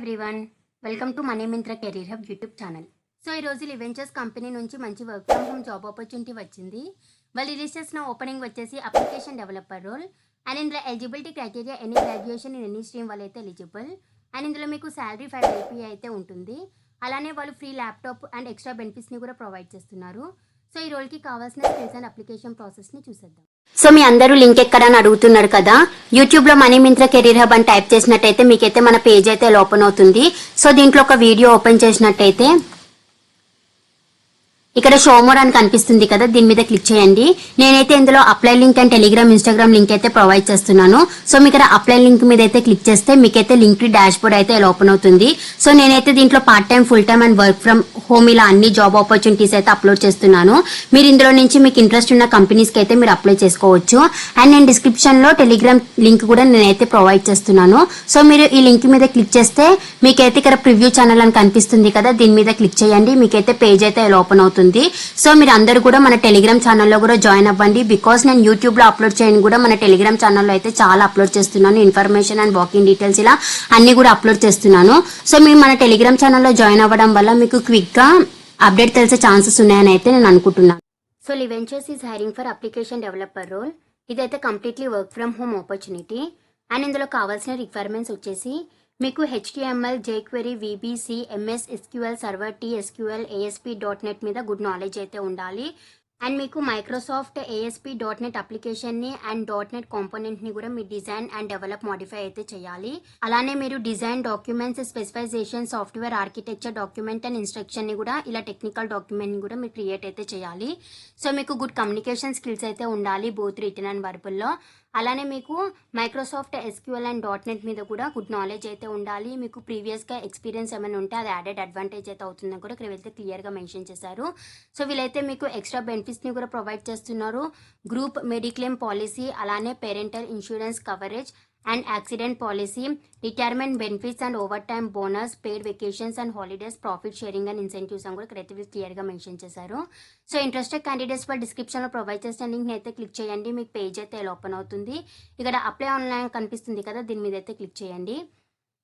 Everyone, welcome to money Myntra career hub YouTube channel. So ఈరోజు లివెంచర్స్ company నుంచి మంచి work from home job opportunity వచ్చింది. వాళ్ళు రిలీజ్ చేసిన ఓపెనింగ్ వచ్చేసి అప్లికేషన్ డెవలపర్ రోల్. అండ్ ఇందులో eligibility criteria any graduation in any stream వాళ్ళు అయితే ఎలిజిబుల్. అండ్ ఇందులో మీకు శాలరీ 5 LPA అయితే ఉంటుంది. అలానే వాళ్ళు ఫ్రీ ల్యాప్టాప్ అండ్ ఎక్స్ట్రా బెనిఫిట్స్ని కూడా ప్రొవైడ్ చేస్తున్నారు. సో ఈ రోల్కి కావాల్సిన స్కిల్స్ అండ్ అప్లికేషన్ ప్రాసెస్ని చూసేద్దాం. సో మీ అందరూ లింక్ ఎక్కడ అని అడుగుతున్నారు కదా. యూట్యూబ్లో మనీ మింత్రా కెరీర్ హబ్ అని టైప్ చేసినట్టయితే మీకైతే మన పేజ్ అయితే ఓపెన్ అవుతుంది. సో దీంట్లో ఒక వీడియో ఓపెన్ చేసినట్టయితే ఇక్కడ షోమోర్ అని కనిపిస్తుంది కదా, దీని మీద క్లిక్ చేయండి. నేనైతే ఇందులో apply link and Telegram Instagram link అయితే ప్రొవైడ్ చేస్తున్నాను. సో మీకు ఇక్కడ అప్లై లింక్ మీద అయితే క్లిక్ చేస్తే మీకైతే లింక్ డాష్ బోర్డ్ అయితే ఇలా ఓపెన్ అవుతుంది. సో నేనైతే దీంట్లో part time, full time and work from home ఇలా అన్ని జాబ్ ఆపర్చునిటీస్ అయితే అప్లోడ్ చేస్తున్నాను. మీరు ఇందులో నుంచి మీకు ఇంట్రెస్ట్ ఉన్న కంపెనీస్కి అయితే మీరు అప్లై చేసుకోవచ్చు. అండ్ నేను డిస్క్రిప్షన్ లో టెలిగ్రామ్ లింక్ కూడా నేనైతే ప్రొవైడ్ చేస్తున్నాను. సో మీరు ఈ లింక్ మీద క్లిక్ చేస్తే మీకైతే ఇక్కడ ప్రివ్యూ ఛానల్ అని కనిపిస్తుంది కదా, దీని మీద క్లిక్ చేయండి. మీకైతే పేజ్ అయితే ఇలా ఓపెన్ అవుతుంది. సో మీరు అందరూ కూడా మన టెలిగ్రామ్ ఛానల్లో కూడా జాయిన్ అవ్వండి. బికాస్ నేను యూట్యూబ్ లో అప్లోడ్ చేయని కూడా మన టెలిగ్రామ్ ఛానల్లో అయితే చాలా అప్లోడ్ చేస్తున్నాను. ఇన్ఫర్మేషన్ అండ్ వాకింగ్ డీటెయిల్స్ ఇలా అన్ని కూడా అప్లోడ్ చేస్తున్నాను. సో మీరు మన టెలిగ్రామ్ ఛానల్లో జాయిన్ అవ్వడం వల్ల మీకు క్విక్ గా అప్డేట్ తెలిసే ఛాన్సెస్ ఉన్నాయని అయితే నేను అనుకుంటున్నాను. So Liventures is hiring for application developer role. ఇదైతే completely work from home opportunity. And ఇందులో కావాల్సిన రిక్వైర్మెంట్స్ వచ్చేసి మీకు HTML, jQuery, VBC, MS SQL Server, TSQL, ASP.NET మీద గుడ్ నాలెడ్జ్ అయితే ఉండాలి. అండ్ మీకు మైక్రోసాఫ్ట్ ASP.NET అప్లికేషన్ని అండ్ .NET కాంపోనెంట్ని కూడా మీరు డిజైన్ అండ్ డెవలప్ మోడిఫై అయితే చేయాలి. అలానే మీరు design documents, specification, software architecture document and ఇన్స్ట్రక్షన్ని కూడా ఇలా టెక్నికల్ డాక్యుమెంట్ని కూడా మీరు క్రియేట్ అయితే చేయాలి. సో మీకు గుడ్ కమ్యూనికేషన్ స్కిల్స్ అయితే ఉండాలి బోత్ రిటన్ అండ్ వర్బల్లో. అలానే మీకు మైక్రోసాఫ్ట్ SQL అండ్ .NET మీద కూడా గుడ్ నాలెడ్జ్ అయితే ఉండాలి. మీకు ప్రీవియస్గా ఎక్స్పీరియన్స్ ఏమైనా ఉంటే అది యాడెడ్ అడ్వాంటేజ్ అయితే అవుతుందని కూడా ఇక్కడ వెళ్తే క్లియర్గా మెన్షన్ చేశారు. సో వీళ్ళైతే మీకు ఎక్స్ట్రా బెనిఫిట్స్ని కూడా ప్రొవైడ్ చేస్తున్నారు. గ్రూప్ మెడిక్లెయిమ్ పాలసీ, అలానే parental insurance coverage and accident policy, retirement benefits and over time bonus, paid vacations and holidays, profit sharing and incentives అని కూడా ఇక్కడైతే క్లియర్గా మెన్షన్ చేశారు. సో ఇంట్రెస్టెడ్ క్యాండిడేట్స్ వాళ్ళు డిస్క్రిప్షన్లో ప్రొవైడ్ చేసిన లింక్ని అయితే క్లిక్ చేయండి. మీకు పేజ్ అయితే ఇలా ఓపెన్ అవుతుంది. ఇక్కడ అప్లై ఆన్లైన్ కనిపిస్తుంది కదా, దీని మీద అయితే క్లిక్ చేయండి.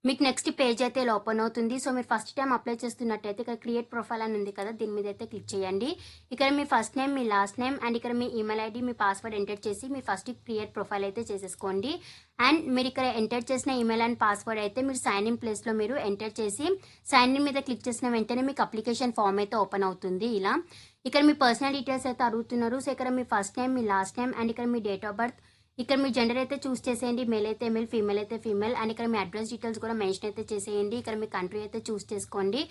మీకు నెక్స్ట్ పేజ్ అయితే ఇలా ఓపెన్ అవుతుంది. సో మీరు ఫస్ట్ టైం అప్లై చేస్తున్నట్టయితే ఇక్కడ క్రియేట్ ప్రొఫైల్ అని ఉంది కదా, దీని మీద అయితే క్లిక్ చేయండి. ఇక్కడ మీ ఫస్ట్ నేమ్, మీ లాస్ట్ నేమ్ అండ్ ఇక్కడ మీ ఈమెయిల్ ఐడి, మీ పాస్వర్డ్ ఎంటర్ చేసి మీ ఫస్ట్ క్రియేట్ ప్రొఫైల్ అయితే చేసేసుకోండి. అండ్ మీరు ఇక్కడ ఎంటర్ చేసిన ఈమెయిల్ అండ్ పాస్వర్డ్ అయితే మీరు సైన్ ఇన్ ప్లేస్లో మీరు ఎంటర్ చేసి సైన్ ఇన్ మీద క్లిక్ చేసిన వెంటనే మీకు అప్లికేషన్ ఫామ్ అయితే ఓపెన్ అవుతుంది. ఇలా ఇక్కడ మీ పర్సనల్ డీటెయిల్స్ అయితే అడుగుతున్నారు. సో ఇక్కడ మీ ఫస్ట్ నేమ్, మీ లాస్ట్ నేమ్ అండ్ ఇక్కడ మీ డేట్ ఆఫ్ బర్త్, ఇక్కడ మీ జెండర్ అయితే చూస్ చేసేయండి. మేల్ అయితే మేల్, ఫీమేల్ అయితే ఫీమేల్. అండ్ ఇక్కడ మీ అడ్రస్ డీటెయిల్స్ కూడా మెన్షన్ అయితే చేసేయండి. ఇక్కడ మీ కంట్రీ అయితే చూస్ చేసుకోండి.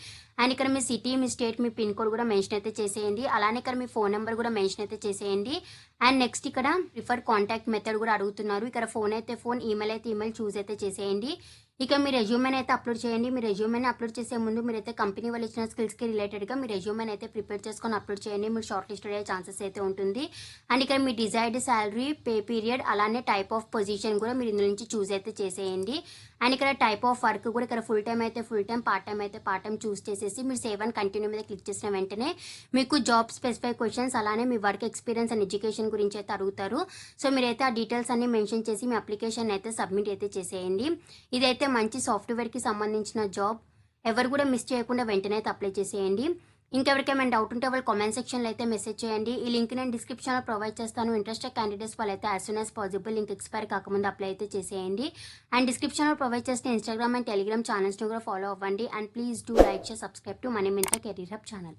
అండ్ ఇక్కడ మీ సిటీ, మీ స్టేట్, మీ పిన్ కోడ్ కూడా మెన్షన్ అయితే చేసేయండి. అలానే ఇక్కడ మీ ఫోన్ నెంబర్ కూడా మెన్షన్ అయితే చేసేయండి. అండ్ నెక్స్ట్ ఇక్కడ ప్రిఫర్ కాంటాక్ట్ మెథడ్ కూడా అడుగుతున్నారు. ఇక్కడ ఫోన్ అయితే ఫోన్, ఈమెయిల్ అయితే ఈమెయిల్ చూస్ అయితే చేసేయండి. ఇక మీ రెజ్యూమెన్ అయితే అప్లోడ్ చేయండి. మీ రెజ్యూమెన్ అప్లోడ్ చేసే ముందు మీరైతే కంపెనీ వాళ్ళు ఇచ్చిన స్కిల్స్కి రిలేటెడ్గా మీ రెజ్యూమెన్ అయితే ప్రిపేర్ చేసుకొని అప్లోడ్ చేయండి. మీరు షార్ట్ లిస్టెడ్ అయ్యే ఛాన్సెస్ అయితే ఉంటుంది. అండ్ ఇక్కడ మీ డిజైర్డ్ శాలరీ, పే పీరియడ్, అలానే టైప్ ఆఫ్ పొజిషన్ కూడా మీరు ఇందులో నుంచి చూస్ అయితే చేసేయండి. అండ్ ఇక్కడ టైప్ ఆఫ్ వర్క్ కూడా ఇక్కడ ఫుల్ టైం అయితే ఫుల్ టైం, పార్ట్ టైం అయితే పార్ట్ టైం చూస్ చేసేసి మీరు సేవ్ అండ్ కంటిన్యూ మీద క్లిక్ చేసిన వెంటనే మీకు జాబ్ స్పెసిఫై క్వశ్చన్స్, అలానే మీ వర్క్ ఎక్స్పీరియన్స్ అండ్ ఎడ్యుకేషన్ గురించి అయితే అడుగుతారు. సో మీరైతే ఆ డీటెయిల్స్ అన్ని మెన్షన్ చేసి మీ అప్లికేషన్ అయితే సబ్మిట్ అయితే చేసేయండి. ఇదైతే మంచి సాఫ్ట్వేర్కి సంబంధించిన జాబ్. ఎవరు కూడా మిస్ చేయకుండా వెంటనే అయితే అప్లై చేసేయండి. ఇంకెవరికేమైనా డౌట్ ఉంటే వాళ్ళు కామెంట్ సెక్షన్లో అయితే మెసేజ్ చేయండి. ఈ లింక్ నేను డిస్క్రిప్షన్లో ప్రొవైడ్ చేస్తాను. ఇంట్రెస్టెడ్ క్యాండిడేట్స్ వాళ్ళైతే as soon as possible link expire కాకముందు అప్లై అయితే చేసేయండి. అండ్ డిస్క్రిప్షన్లో ప్రొవైడ్ చేసిన ఇన్స్టాగ్రామ్ అండ్ టెలిగ్రామ్ ఛానల్స్ని కూడా ఫాలో అవ్వండి. And please do like, share, subscribe to money Myntra career hub channel.